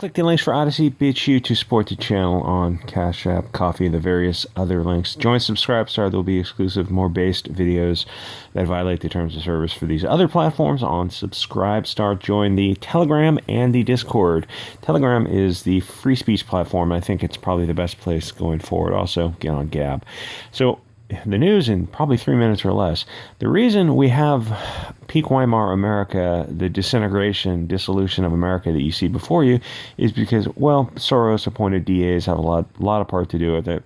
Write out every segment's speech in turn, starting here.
Click the links for Odyssey, Bit Chute to support the channel on CashApp, Coffee, and the various other links. Join Subscribe Star. There will be exclusive, more based videos that violate the terms of service for these other platforms on Subscribe Star. Join the Telegram and the Discord. Telegram is the free speech platform. I think it's probably the best place going forward. Also, get on Gab. So, the news in probably 3 minutes or less. The reason we have peak Weimar America, the disintegration, dissolution of America that you see before you, is because, well, Soros-appointed DAs have a lot of part to do with it.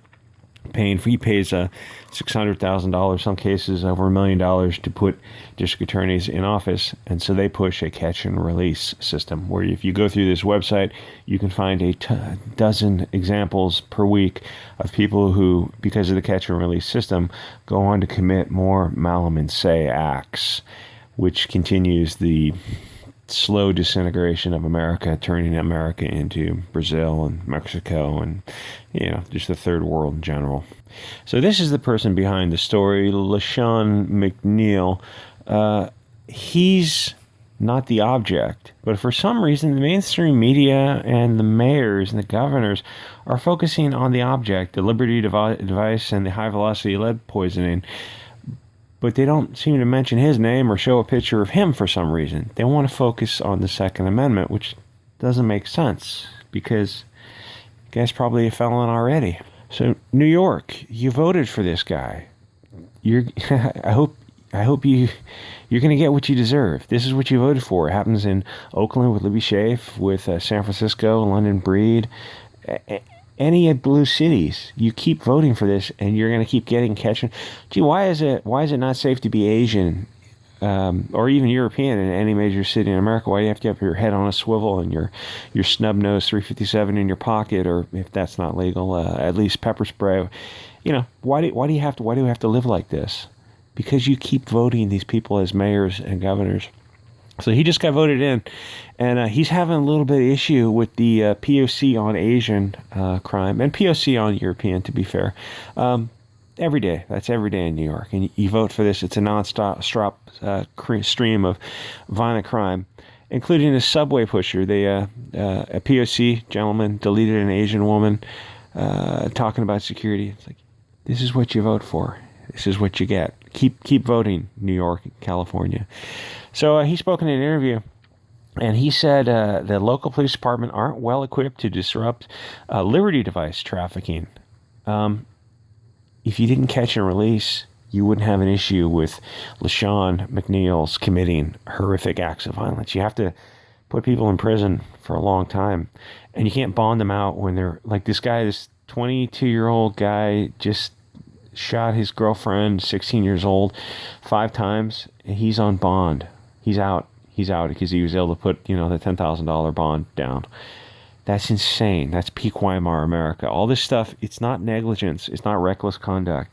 He pays $600,000, some cases over $1 million, to put district attorneys in office, and so they push a catch and release system where if you go through this website, you can find a dozen examples per week of people who, because of the catch and release system, go on to commit more malum in se acts, which continues the slow disintegration of America, turning America into Brazil and Mexico and, just the third world in general. So this is the person behind the story, Lashawn McNeil. He's not the object, but for some reason the mainstream media and the mayors and the governors are focusing on the object, the Liberty device and the high-velocity lead poisoning. But they don't seem to mention his name or show a picture of him for some reason. They want to focus on the Second Amendment, which doesn't make sense because the guy's probably a felon already. So, New York, you voted for this guy. I hope you're going to get what you deserve. This is what you voted for. It happens in Oakland with Libby Schaaf, with San Francisco, London Breed. Any blue cities, you keep voting for this, and you're going to keep catching. Gee, why is it not safe to be Asian, or even European in any major city in America? Why do you have to have your head on a swivel and your snub nose 357 in your pocket, or if that's not legal, at least pepper spray? Why do we have to live like this? Because you keep voting these people as mayors and governors. So he just got voted in, and he's having a little bit of issue with the POC on Asian crime and POC on European, to be fair. Every day. That's every day in New York. And you vote for this. It's a non-stop stream of violent crime, including a subway pusher. A POC gentleman deleted an Asian woman talking about security. It's like, this is what you vote for. This is what you get. Keep voting, New York, California. So he spoke in an interview, and he said the local police department aren't well equipped to disrupt Liberty device trafficking. If you didn't catch and release, you wouldn't have an issue with Lashawn McNeil's committing horrific acts of violence. You have to put people in prison for a long time, and you can't bond them out when they're like this guy, this 22-year-old guy just shot his girlfriend, 16 years old, 5 times. He's on bond. He's out because he was able to put, the $10,000 bond down. That's insane. That's peak Weimar America. All this stuff, it's not negligence. It's not reckless conduct.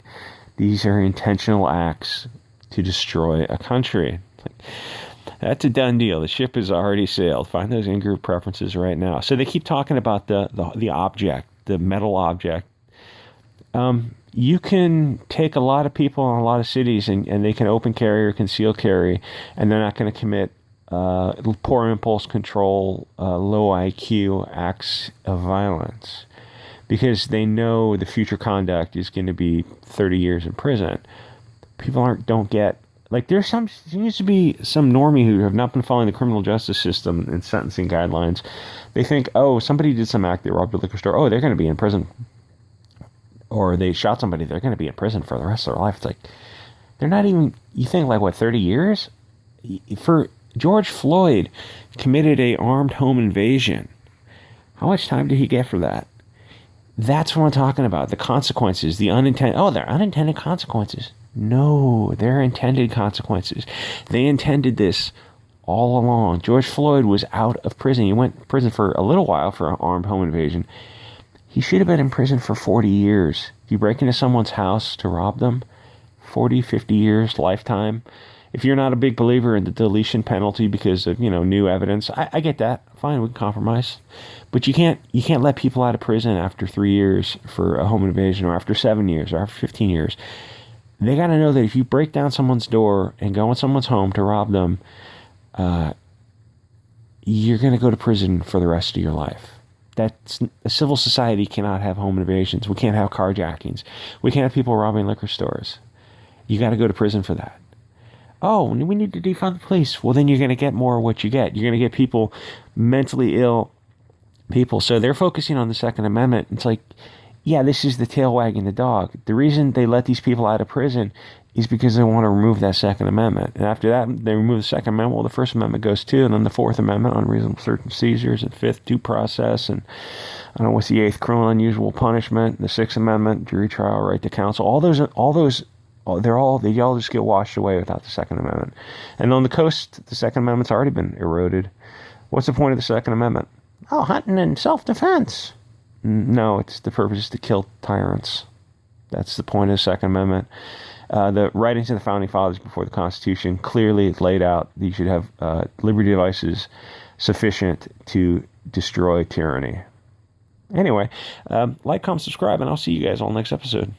These are intentional acts to destroy a country. That's a done deal. The ship has already sailed. Find those in-group preferences right now. So they keep talking about the object, the metal object. You can take a lot of people in a lot of cities and they can open carry or conceal carry, and they're not going to commit poor impulse control, low IQ acts of violence because they know the future conduct is going to be 30 years in prison. People don't get, there seems to be some normie who have not been following the criminal justice system and sentencing guidelines. They think, somebody did some act, they robbed a liquor store, they're going to be in prison. Or they shot somebody, they're going to be in prison for the rest of their life. It's like, they're not even, you think 30 years? For George Floyd committed a armed home invasion. How much time did he get for that? That's what I'm talking about. The consequences, the unintended, they're unintended consequences. No, they're intended consequences. They intended this all along. George Floyd was out of prison. He went to prison for a little while for an armed home invasion. He should have been in prison for 40 years. If you break into someone's house to rob them, 40, 50 years, lifetime. If you're not a big believer in the deletion penalty because of, new evidence, I get that. Fine, we can compromise. But you can't let people out of prison after 3 years for a home invasion, or after 7 years, or after 15 years. They got to know that if you break down someone's door and go in someone's home to rob them, you're going to go to prison for the rest of your life. That's a civil society cannot have home invasions. We can't have carjackings. We can't have people robbing liquor stores. You got to go to prison for that. Oh, we need to defund the police. Well, then you're going to get more of what you get. You're going to get people, mentally ill people. So they're focusing on the Second Amendment. It's like, yeah, this is the tail wagging the dog. The reason they let these people out of prison is because they want to remove that Second Amendment. And after that, they remove the Second Amendment. Well, the First Amendment goes too. And then the Fourth Amendment, unreasonable search and seizures. And Fifth, due process. And I don't know what's the Eighth, criminal unusual punishment. The Sixth Amendment, jury trial, right to counsel. All those, they all just get washed away without the Second Amendment. And on the coast, the Second Amendment's already been eroded. What's the point of the Second Amendment? Oh, hunting and self-defense. No, it's the purpose is to kill tyrants. That's the point of the Second Amendment. The writings of the Founding Fathers before the Constitution clearly laid out that you should have liberty devices sufficient to destroy tyranny. Anyway, like, comment, subscribe, and I'll see you guys on the next episode.